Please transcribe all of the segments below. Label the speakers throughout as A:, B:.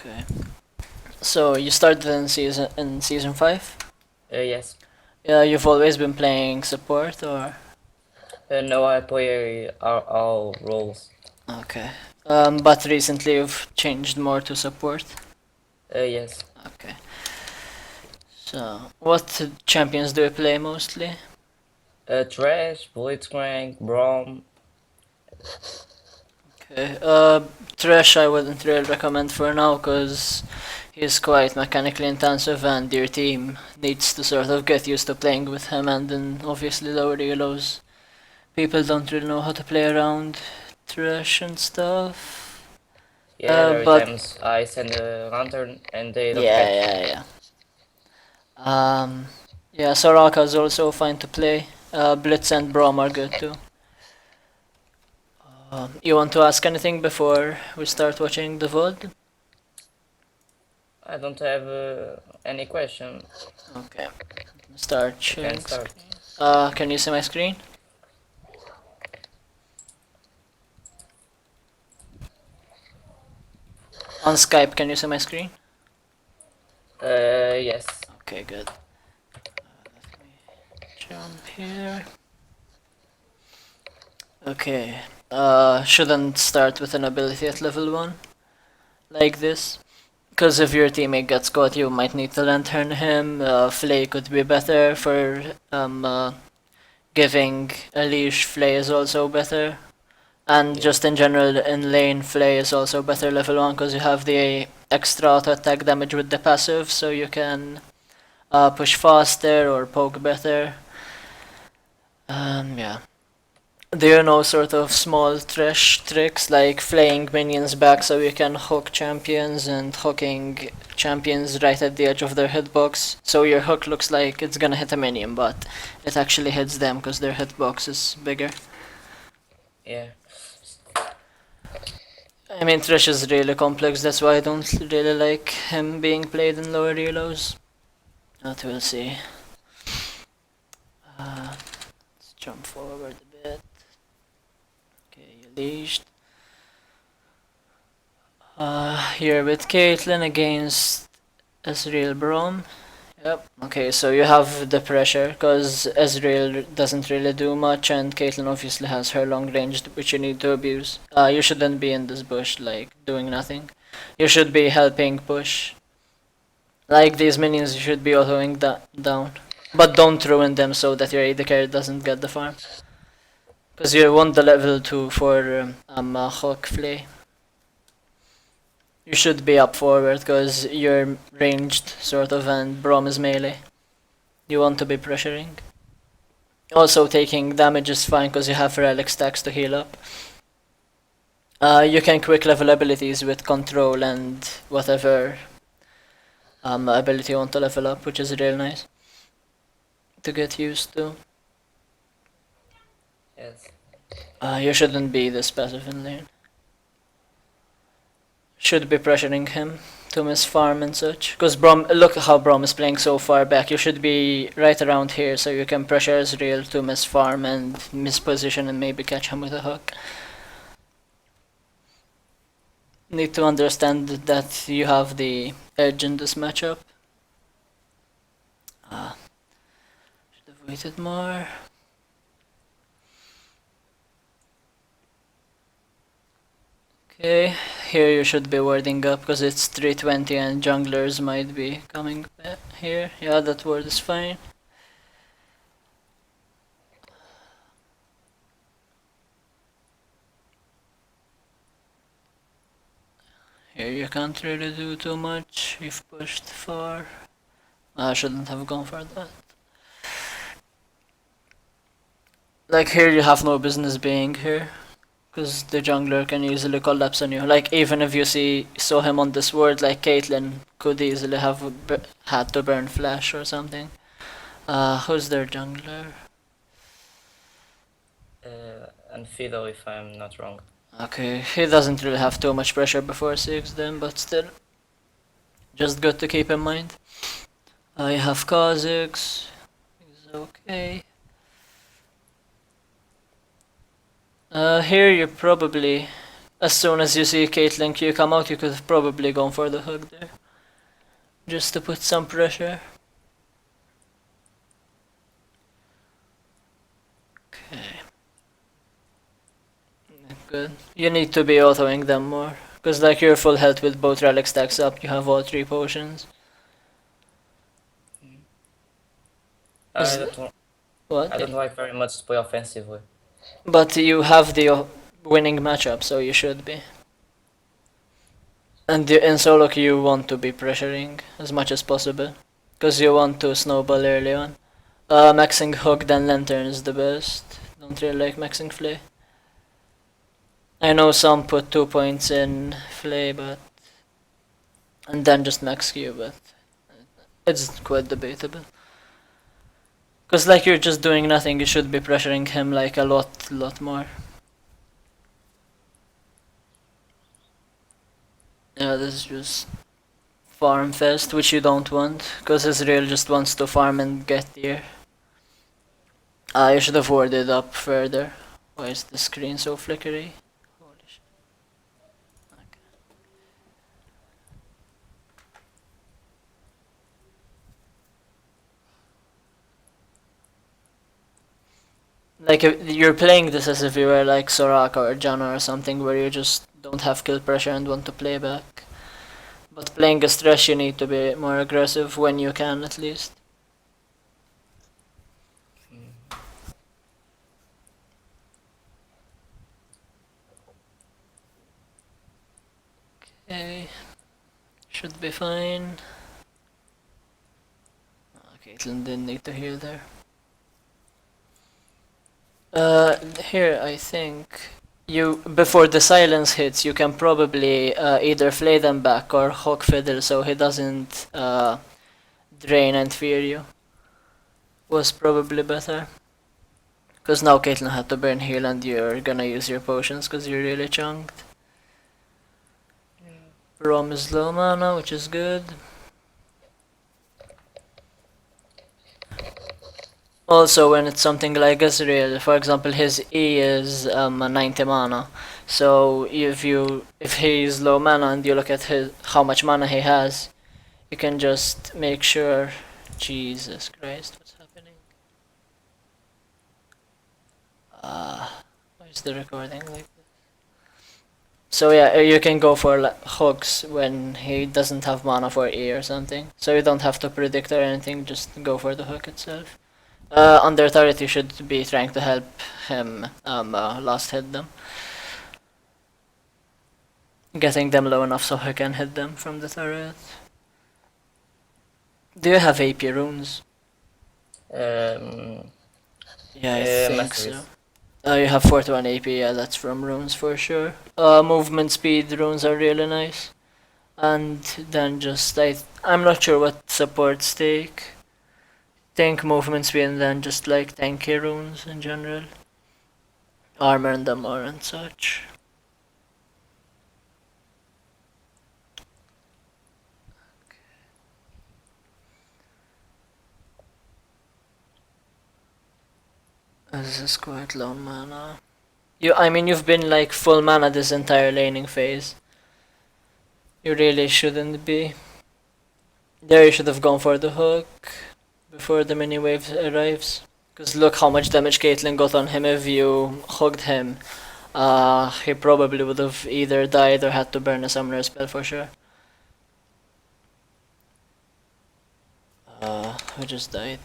A: Okay. So you started in season 5?
B: Yes.
A: Yeah, you've always been playing support or
B: No, I play all roles.
A: okay. But recently you've changed more to support.
B: Yes.
A: Okay. So what champions do you play mostly?
B: Thresh, Blitzcrank, Braum.
A: Okay. Thresh I wouldn't really recommend for now because he's quite mechanically intensive and your team needs to sort of get used to playing with him, and then obviously lower elos. People don't really know how to play around Thresh and stuff.
B: Yeah, there are
A: But
B: times I send a lantern and they don't
A: yeah,
B: catch.
A: yeah, yeah. Yeah, Soraka is also fine to play. Blitz and Braum are good too. You want to ask anything before we start watching the VOD?
B: I don't have any question.
A: Okay, start
B: We can
A: sharing
B: start.
A: screen. Can you see my screen? On Skype, can you see my screen?
B: Yes.
A: Okay, good. Let me jump here. Okay. Shouldn't start with an ability at level 1 like this. Because if your teammate gets caught, you might need to lantern him. Flay could be better for giving a leash. Flay is also better. And
B: Yeah.
A: just in general, in lane, Flay is also better level 1 because you have the extra auto attack damage with the passive, so you can push faster or poke better. Yeah. There are no sort of small Thresh tricks like flaying minions back so you can hook champions and hooking champions right at the edge of their hitbox. So your hook looks like it's gonna hit a minion, but it actually hits them because their hitbox is bigger.
B: Yeah.
A: I mean, Thresh is really complex, that's why I don't really like him being played in lower relos. But we'll see. Let's jump forward a bit. Okay, you leashed. Here with Caitlyn against Ezreal Braum. Yep. Okay, so you have the pressure because Ezreal doesn't really do much, and Caitlyn obviously has her long range, which you need to abuse. You shouldn't be in this bush, like, doing nothing. You should be helping push. Like, these minions, you should be autoing down. But don't ruin them so that your AD carry doesn't get the farm. Because you want the level 2 for Hawk Flay. You should be up forward because you're ranged, sort of, and Braum is melee. You want to be pressuring. Also, taking damage is fine because you have relic stacks to heal up. You can quick level abilities with control and whatever ability you want to level up, which is real nice to get used to.
B: Yes.
A: You shouldn't be this passive in lane. Should be pressuring him to miss farm and such. Because Braum, look how Braum is playing so far back. You should be right around here so you can pressure Ezreal to miss farm and miss position and maybe catch him with a hook. Need to understand that you have the edge in this matchup. Should have waited more. Okay, here you should be warding up because it's 320 and junglers might be coming back here. Yeah, that ward is fine. Here you can't really do too much. You've pushed far. I shouldn't have gone for that. Like here you have no business being here. Because the jungler can easily collapse on you. Like even if you saw him on this ward, like Caitlyn could easily have had to burn flash or something. Who's their jungler?
B: And Fiddle, if I'm not wrong.
A: Okay, he doesn't really have too much pressure before 6 then, but still. Just good to keep in mind. I have Kha'Zix. He's okay. Here you probably As soon as you see Caitlyn Q come out, you could have probably gone for the hook there. Just to put some pressure. Okay. Good. You need to be autoing them more. Because like you're full health with both relic stacks up, you have all 3 potions.
B: I
A: Is
B: don't want,
A: what?
B: I don't like very much to play offensively.
A: But you have the winning matchup, so you should be. And in solo queue you want to be pressuring as much as possible. Because you want to snowball early on. Maxing hook then lantern is the best. Don't really like maxing flay. I know some put 2 points in flay, but... And then just max Q, but... It's quite debatable. Because like you're just doing nothing, you should be pressuring him like a lot more. Yeah, this is just farm fest, which you don't want, because Israel just wants to farm and get here. You should have warded up further. Why is the screen so flickery? Holy shit. Okay. Like you're playing this as if you were like Soraka or Janna or something, where you just don't have kill pressure and want to play back. But playing as Thresh, you need to be more aggressive when you can, at least. Okay, should be fine. Caitlyn didn't need to heal there. Here I think you before the silence hits, you can probably either flay them back or hook fiddle so he doesn't drain and fear you. Was probably better. Cause now Caitlyn had to burn heal and you're gonna use your potions cause you're really chunked. Rom is low mana, which is good. Also, when it's something like Israel, for example, his E is 90 mana. So if he's low mana and you look at how much mana he has, you can just make sure. Jesus Christ, what's happening? Why is the recording like this? So yeah, you can go for hooks when he doesn't have mana for E or something. So you don't have to predict or anything, just go for the hook itself. Under turret you should be trying to help him last hit them. Getting them low enough so he can hit them from the turret. Do you have AP runes? Yeah, I think so. You have 41 AP, yeah, that's from runes for sure. Movement speed runes are really nice. And then just, I'm not sure what supports take. Tank movement speed and then just like tanky runes in general. Armor and armor and such. This is quite low mana. You've been like full mana this entire laning phase. You really shouldn't be. There you should have gone for the hook before the mini wave arrives. Cause look how much damage Caitlyn got on him if you hooked him. He probably would have either died or had to burn a summoner spell for sure. Who just died?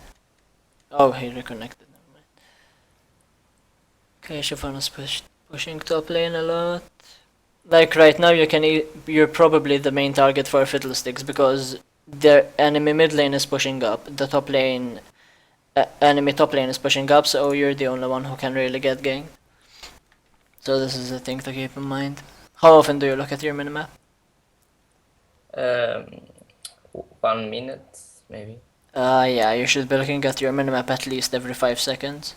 A: Oh, he reconnected. Okay, Shyvana's pushing top lane a lot. Like right now, you're probably the main target for Fiddlesticks because their enemy mid lane is pushing up. The top lane, enemy top lane is pushing up, so you're the only one who can really get ganked. So this is a thing to keep in mind. How often do you look at your minimap?
B: 1 minute, maybe.
A: Yeah, you should be looking at your minimap at least every 5 seconds.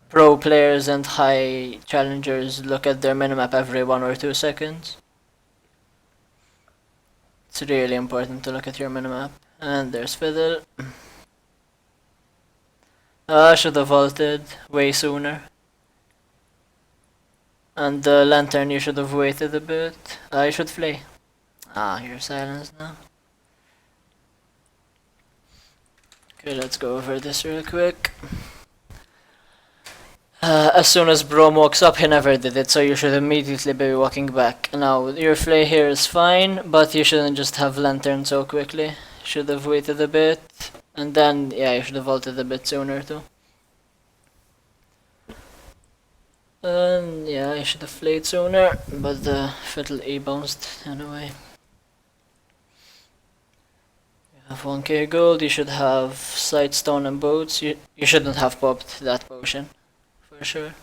A: Pro players and high challengers look at their minimap every 1 or 2 seconds. It's really important to look at your minimap. And there's Fiddle. I should have vaulted way sooner. And the lantern, you should have waited a bit. You should flee. You're silenced now. Okay, let's go over this real quick. As soon as Brom walks up, he never did it, so you should immediately be walking back. Now, your flay here is fine, but you shouldn't just have lantern so quickly. Should have waited a bit, and then, yeah, you should have ulted a bit sooner too. Yeah, I should have flayed sooner, but the fiddle E-bounced anyway. You have 1k gold, you should have Sightstone and Boats. You shouldn't have popped that potion, for sure.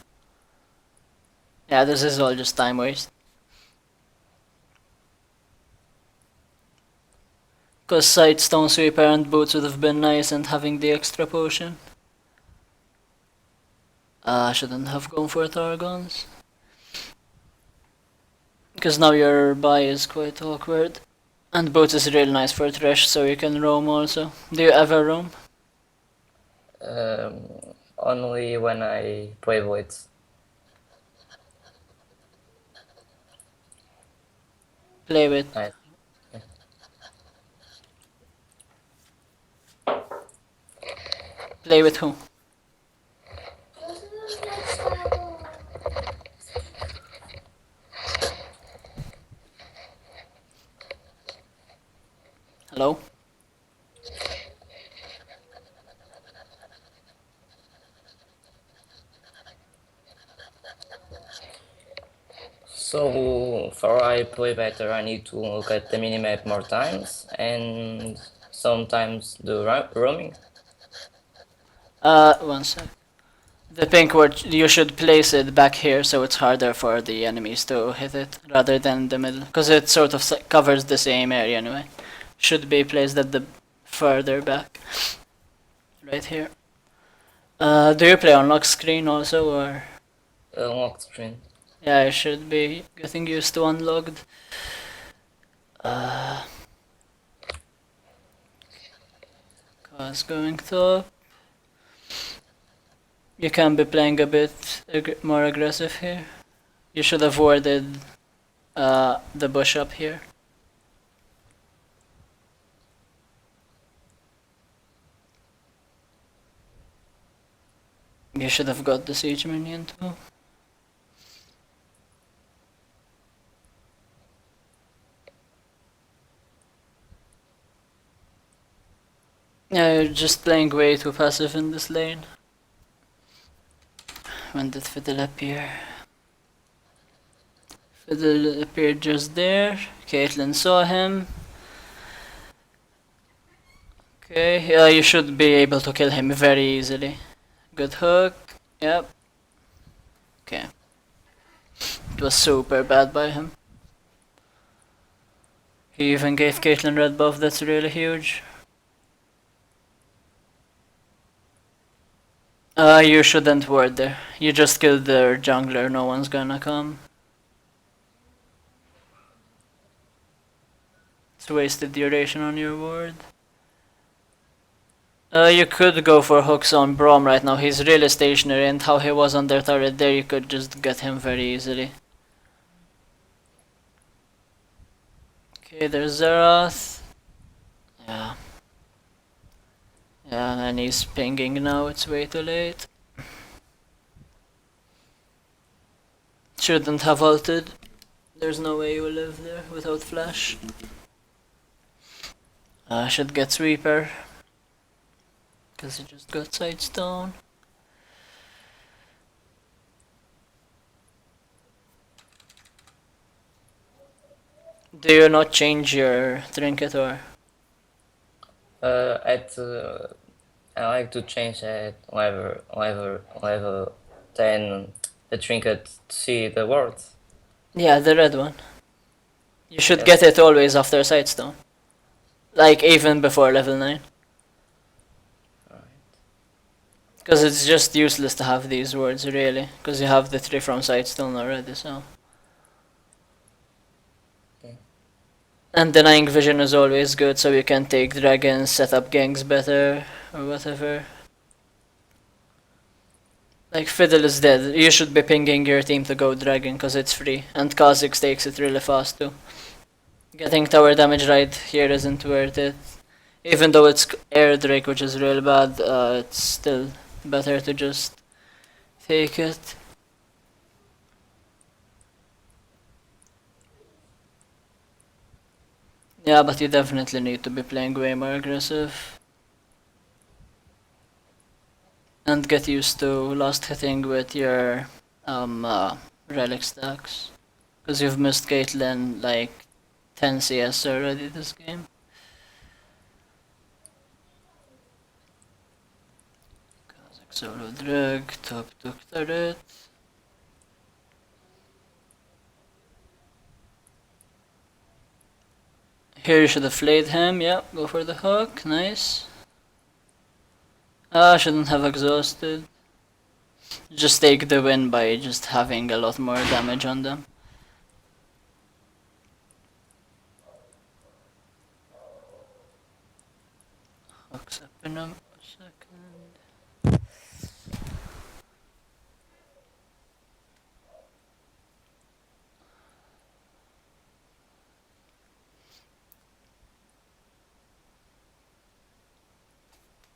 A: Yeah, this is all just time waste. Cause Sightstone, Sweeper and Boots would have been nice, and having the extra potion. I shouldn't have gone for Targons. Because now your buy is quite awkward. And Boots is really nice for Thresh, so you can roam also. Do you ever roam?
B: Only when I play Voids.
A: Play with.
B: Nice.
A: Play with who? Hello?
B: So, for I play better, I need to look at the minimap more times, and sometimes do roaming.
A: One sec. The pink word, you should place it back here so it's harder for the enemies to hit it, rather than the middle. Because it sort of covers the same area anyway. Should be placed at the further back. Right here. Do you play on lock screen also, or?
B: Locked screen.
A: Yeah, I should be getting used to unlocked. Cause going top. You can be playing a bit more aggressive here. You should have warded the bush up here. You should have got the siege minion too. Yeah, you're just playing way too passive in this lane. When did Fiddle appear? Fiddle appeared just there. Caitlyn saw him. Okay, yeah, you should be able to kill him very easily. Good hook. Yep. Okay. It was super bad by him. He even gave Caitlyn red buff, that's really huge. You shouldn't ward there. You just killed their jungler, no one's gonna come. It's wasted duration on your ward. You could go for hooks on Braum right now, he's really stationary, and how he was on their turret there, you could just get him very easily. Okay, there's Zerath. Yeah. Yeah, and he's pinging now, it's way too late. Shouldn't have ulted. There's no way you will live there without flash. Should get sweeper. Cause he just got Sightstone. Do you not change your trinket or?
B: I like to change at level 10 the trinket to see the words.
A: Yeah, the red one. You should
B: Yeah.
A: get it always after Sightstone. Like even before level 9.
B: Alright.
A: Because it's just useless to have these words really. Because you have the 3 from Sightstone already, so.
B: Okay.
A: And denying vision is always good, so you can take dragons, set up ganks better, or whatever. Like, Fiddle is dead. You should be pinging your team to go Dragon, because it's free. And Kha'Zix takes it really fast too. Getting tower damage right here isn't worth it. Even though it's Air Drake, which is real bad, it's still better to just take it. Yeah, but you definitely need to be playing way more aggressive. And get used to last hitting with your relic stacks. Because you've missed Caitlyn like 10 CS already this game. Kha'Zix solo drag, top took turret. Here you should have flayed him, yeah, go for the hook, nice. Ah, shouldn't have exhausted. Just take the win by just having a lot more damage on them. Hooks up in a second.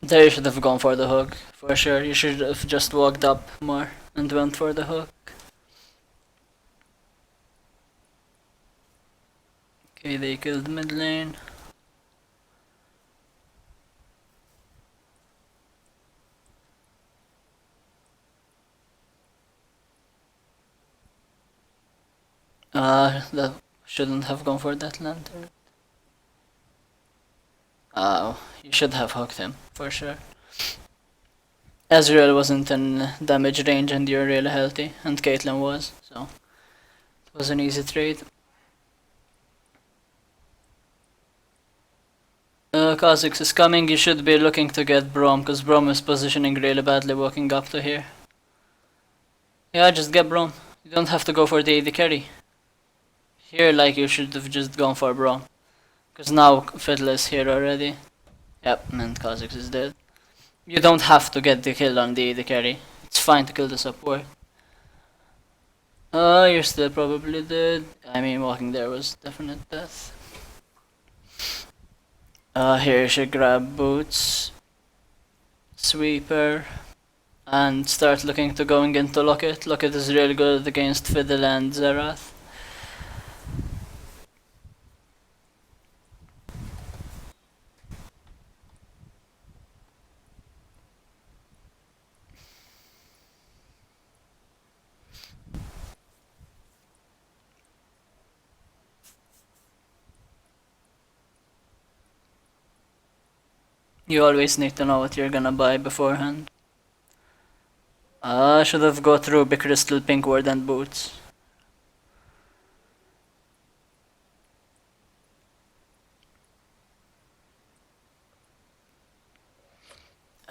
A: There you should have gone for the hook, for sure. You should have just walked up more and went for the hook. Okay, they killed mid lane. That shouldn't have gone for that lantern. Oh, you should have hooked him, for sure. Ezreal wasn't in damage range and you're really healthy, and Caitlyn was, so it was an easy trade. Kha'Zix is coming, you should be looking to get Braum, because Braum is positioning really badly walking up to here. Yeah, just get Braum. You don't have to go for the AD carry. Here, like, you should have just gone for Braum. Because now Fiddle is here already. Yep, and Kha'Zix is dead. You don't have to get the kill on the AD carry. It's fine to kill the support. You're still probably dead. I mean, walking there was definite death. Here you should grab boots, sweeper, and start looking to going into Locket. Locket is really good against Fiddle and Xerath. You always need to know what you're gonna buy beforehand. I should have got Ruby Crystal, Pink Ward and boots.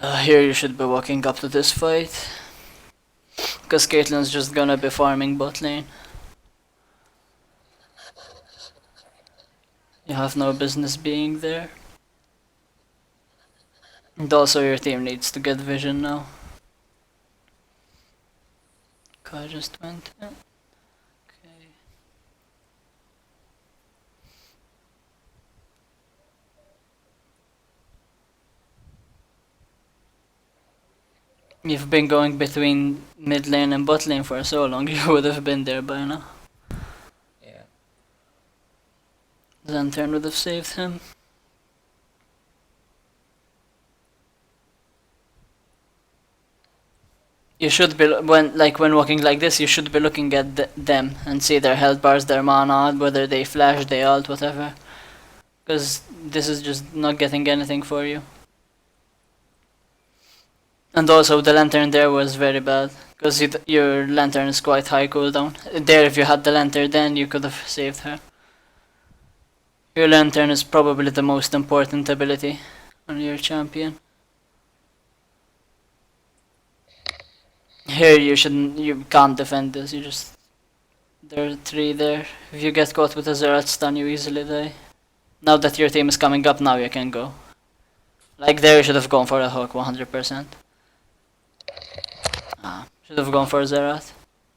A: Here you should be walking up to this fight. Because Caitlyn's just gonna be farming bot lane. You have no business being there. And also your team needs to get vision now. Kai just went in. Okay. You've been going between mid lane and bot lane for so long, you would have been there by now.
B: Yeah.
A: Lantern would have saved him. You should be when walking like this. You should be looking at them and see their health bars, their mana, whether they flash, they ult, whatever. Because this is just not getting anything for you. And also the lantern there was very bad. Because your lantern is quite high cooldown. There, if you had the lantern, then you could have saved her. Your lantern is probably the most important ability on your champion. Here you can't defend this, there are 3 there. If you get caught with a Xerath stun, you easily die. Now that your team is coming up, now you can go. Like there you should have gone for a hook 100%. Should have gone for Zerath.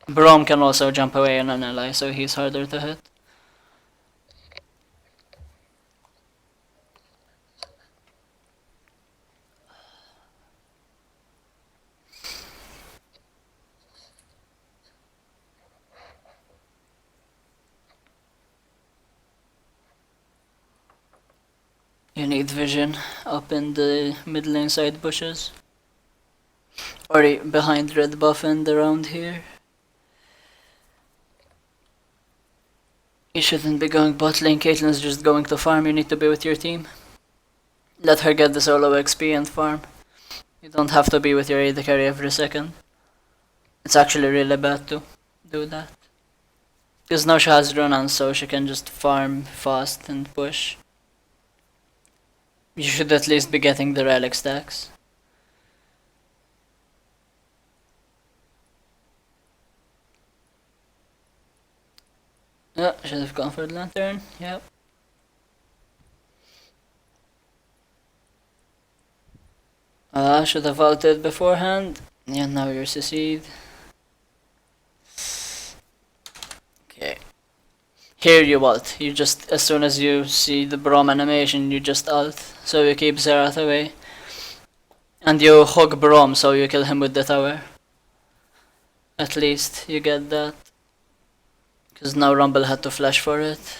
A: Braum can also jump away on an ally, so he's harder to hit. You need vision up in the mid lane side bushes. Or behind red buff and around here. You shouldn't be going bot lane, Caitlyn's just going to farm, you need to be with your team. Let her get the solo XP and farm. You don't have to be with your AD carry every second. It's actually really bad to do that. Because now she has run-on, so she can just farm fast and push. You should at least be getting the relic stacks. Yeah, should have gone for the lantern, yep. Should have ulted beforehand. Yeah, now you're CC'd. Okay. Here you ult. You just, as soon as you see the Braum animation, you just ult. So you keep Zerath away. And you hug Braum, so you kill him with the tower. At least you get that. Because now Rumble had to flash for it.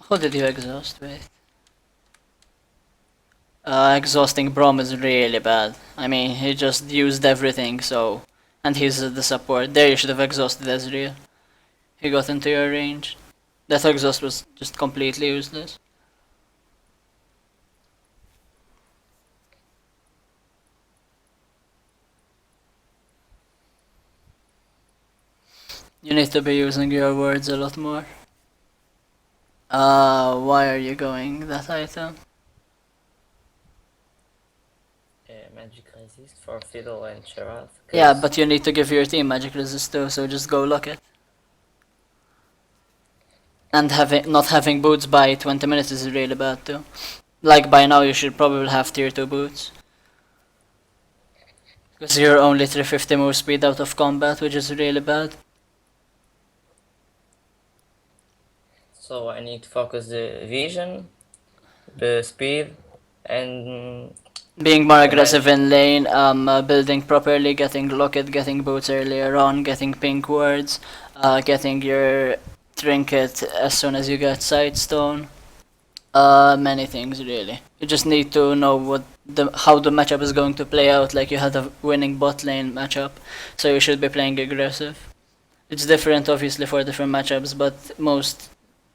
A: How did you exhaust? Wait. Exhausting Braum is really bad. I mean, he just used everything, so... And he's the support. There you should have exhausted Ezreal. He got into your range. That exhaust was just completely useless. You need to be using your words a lot more. Why are you going that item?
B: Magic resist for Fiddle and Sherath.
A: Yeah, but you need to give your team magic resist too, so just go lock it. And not having boots by 20 minutes is really bad too. Like by now you should probably have tier 2 boots. Because you're only 350 move speed out of combat, which is really bad.
B: So I need to focus the vision, the speed, and
A: being more aggressive in lane, building properly, getting locket, getting boots earlier on, getting pink wards, getting your trinket as soon as you get sightstone. Many things really. You just need to know how the matchup is going to play out. Like you had a winning bot lane matchup, so you should be playing aggressive. It's different obviously for different matchups, but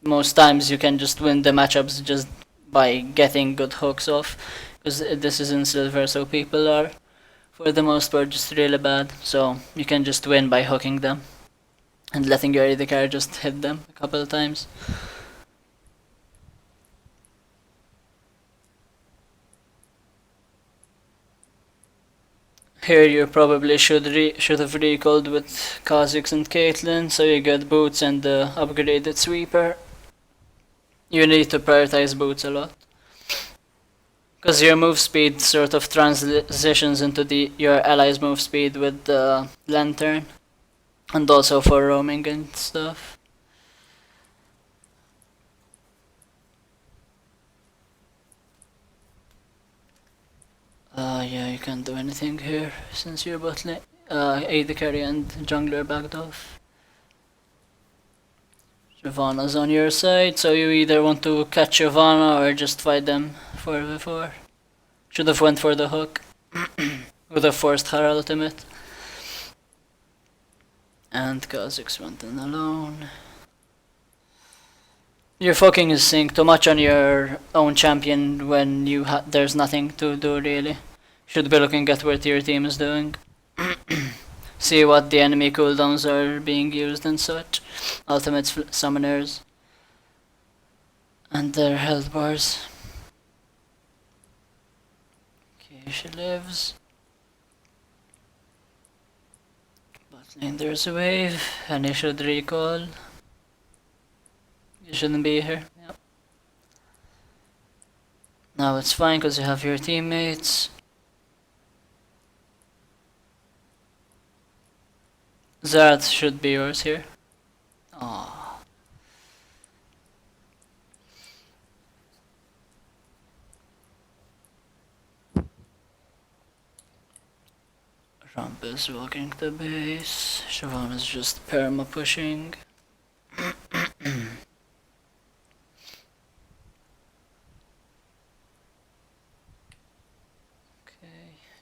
A: most times you can just win the matchups just by getting good hooks off. Because this is in silver, so people are for the most part just really bad. So you can just win by hooking them and letting your AD carry just hit them a couple of times. Here you probably should have recalled with Kha'Zix and Caitlyn, so you get boots and the upgraded sweeper. You need to prioritize boots a lot. Because your move speed sort of transitions into your allies' move speed with the lantern. And also for roaming and stuff. Yeah, you can't do anything here since you're bot lane. AD carry and jungler backed off. Shyvana's on your side, so you either want to catch Shyvana or just fight them 4v4. Should have went for the hook. Would have forced her ultimate. And Kha'Zix went in alone. You're fucking sync too much on your own champion when there's nothing to do really. Should be looking at what your team is doing. See what the enemy cooldowns are being used and such. Ultimates, summoners. And their health bars. Okay, she lives. Bot lane, there's a wave, and he should recall. You shouldn't be here. Yep. Now it's fine because you have your teammates. Zerath should be yours here. Aww. Ramp is walking the base. Siobhan is just perma pushing.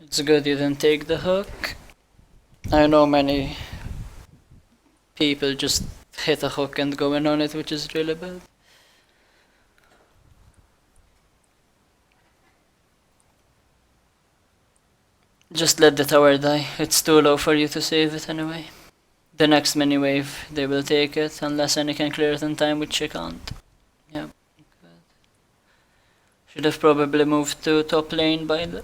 A: It's good you didn't take the hook. I know many people just hit a hook and go in on it, which is really bad. Just let the tower die. It's too low for you to save it anyway. The next mini wave, they will take it, unless any can clear it in time, which she can't. Yep. Good. Should have probably moved to top lane by the...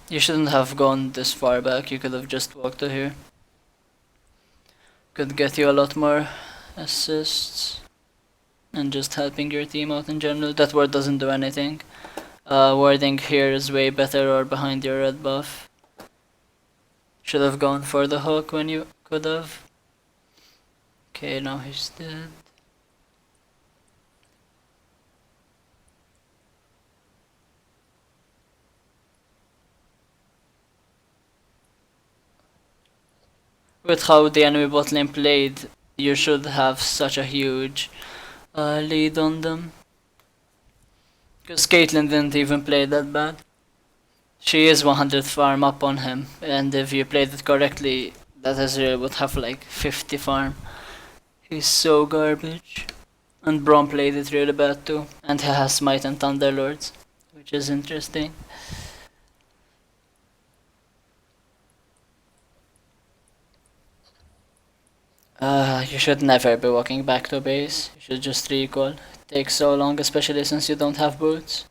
A: You shouldn't have gone this far back, you could have just walked to here. Could get you a lot more assists. And just helping your team out in general. That ward doesn't do anything. Warding here is way better or behind your red buff. Should have gone for the hook when you could have. Okay, now he's dead. With how the enemy bot lane played, you should have such a huge lead on them. Because Caitlyn didn't even play that bad. She is 100 farm up on him, and if you played it correctly, that Ezreal would have like 50 farm. He's so garbage. And Braum played it really bad too, and he has Smite and Thunderlords, which is interesting. You should never be walking back to base. You should just recall. It takes so long, especially since you don't have boots.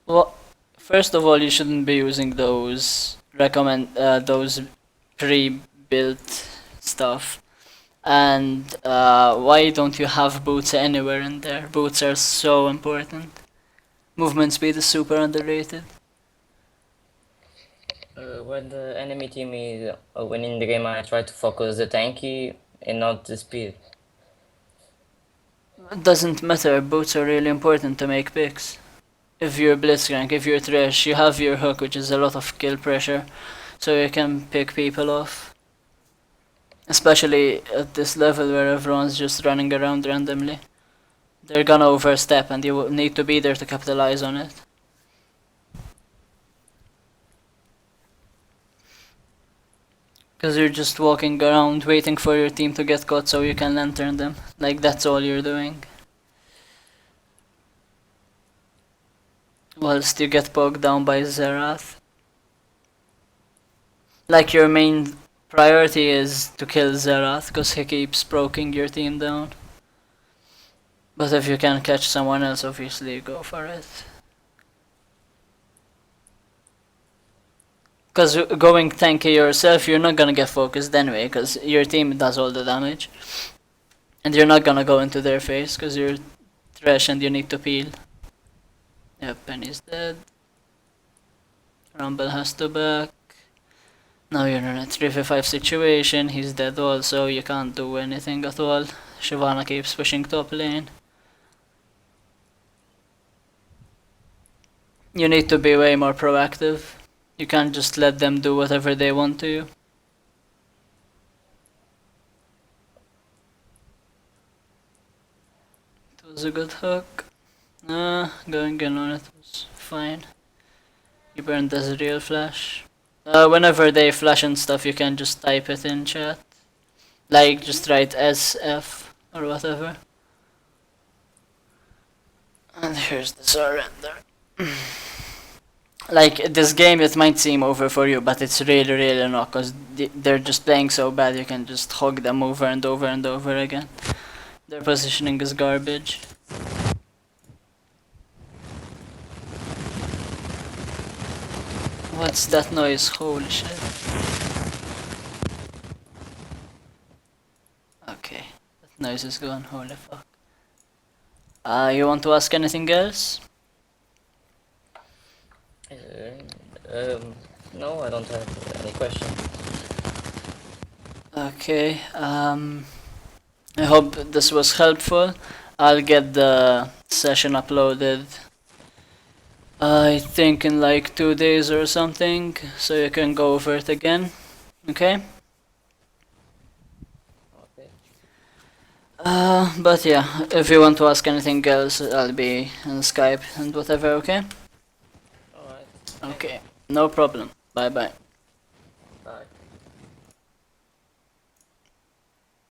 A: Well, first of all, you shouldn't be using those those pre-built stuff. And why don't you have boots anywhere in there? Boots are so important. Movement speed is super underrated.
B: When the enemy team is winning the game, I try to focus the tanky and not the speed.
A: It doesn't matter, boots are really important to make picks. If you're Blitzcrank, if you're Thresh, you have your hook, which is a lot of kill pressure, so you can pick people off. Especially at this level where everyone's just running around randomly. They're gonna overstep and you need to be there to capitalize on it. Because you're just walking around waiting for your team to get caught so you can lantern them. Like, that's all you're doing. Whilst you get bogged down by Xerath. Like, your main priority is to kill Xerath, because he keeps broking your team down. But if you can catch someone else, obviously you go for it. Because going tanky yourself, you're not gonna get focused anyway, because your team does all the damage. And you're not gonna go into their face, because you're Thresh and you need to peel. Yep, and he's dead. Rumble has to back. Now you're in a 3v5 situation, he's dead also, you can't do anything at all. Shyvana keeps pushing top lane. You need to be way more proactive. You can't just let them do whatever they want to you. It was a good hook. Going in on it was fine. You burned Ezreal flash. Whenever they flash and stuff, you can just type it in chat. Like, just write SF or whatever. And here's the surrender. Like, this game, it might seem over for you, but it's really, really not, because they're just playing so bad, you can just hog them over and over and over again. Their positioning is garbage. What's that noise? Holy shit. Okay, that Noise is gone, holy fuck. You want to ask anything else?
B: No, I don't have any question.
A: Okay, I hope this was helpful. I'll get the session uploaded, I think in like 2 days or something, so you can go over it again. Okay?
B: Okay.
A: But yeah, if you want to ask anything else, I'll be on Skype and whatever, okay?
B: Alright.
A: Okay, no problem. Bye bye.